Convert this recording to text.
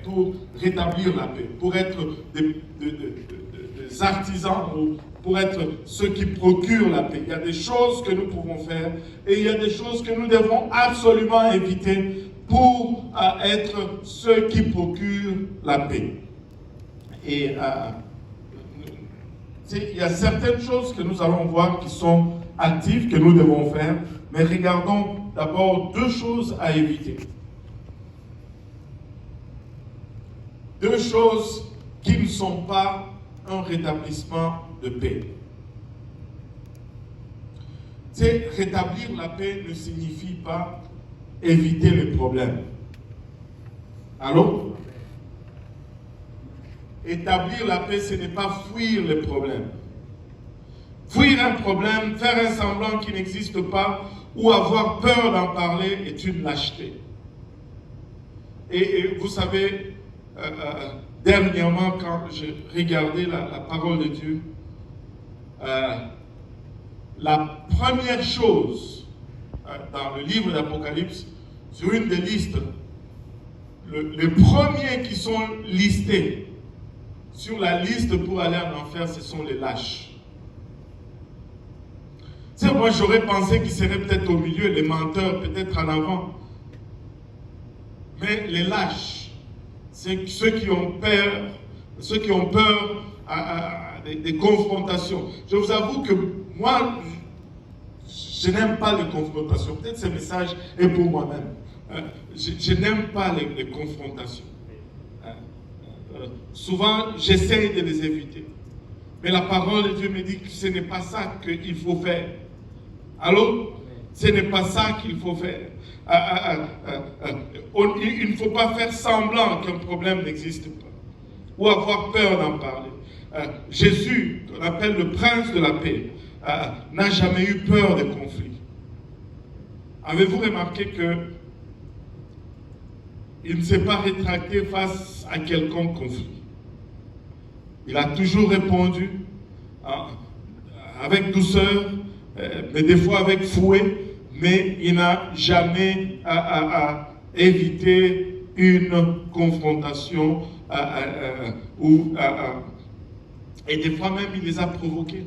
pour rétablir la paix, pour être des artisans, pour être ceux qui procurent la paix. Il y a des choses que nous pouvons faire et il y a des choses que nous devons absolument éviter pour être ceux qui procurent la paix. Et il y a certaines choses que nous allons voir qui sont actives, que nous devons faire, mais regardons d'abord deux choses à éviter. Deux choses qui ne sont pas un rétablissement de paix. Rétablir la paix ne signifie pas éviter les problèmes. Allô? Établir la paix, ce n'est pas fuir les problèmes. Fuir un problème, faire un semblant qui n'existe pas ou avoir peur d'en parler est une lâcheté. Et vous savez, dernièrement, quand j'ai regardé la parole de Dieu, la première chose dans le livre d'Apocalypse, sur une des listes, les premiers qui sont listés sur la liste pour aller en enfer, ce sont les lâches. Moi j'aurais pensé qu'ils seraient peut-être au milieu, les menteurs peut-être en avant. Mais les lâches, c'est ceux qui ont peur, des confrontations. Je vous avoue que moi, je n'aime pas les confrontations. Peut-être ce message est pour moi-même. Je n'aime pas les confrontations. Souvent, j'essaye de les éviter. Mais la parole de Dieu me dit que ce n'est pas ça qu'il faut faire. Allô? Ce n'est pas ça qu'il faut faire. Il ne faut pas faire semblant qu'un problème n'existe pas. Ou avoir peur d'en parler. Jésus, qu'on appelle le prince de la paix, n'a jamais eu peur des conflits. Avez-vous remarqué que il ne s'est pas rétracté face à quelconque conflit? Il a toujours répondu avec douceur, mais des fois avec fouet, mais il n'a jamais évité une confrontation et des fois même il les a provoqués.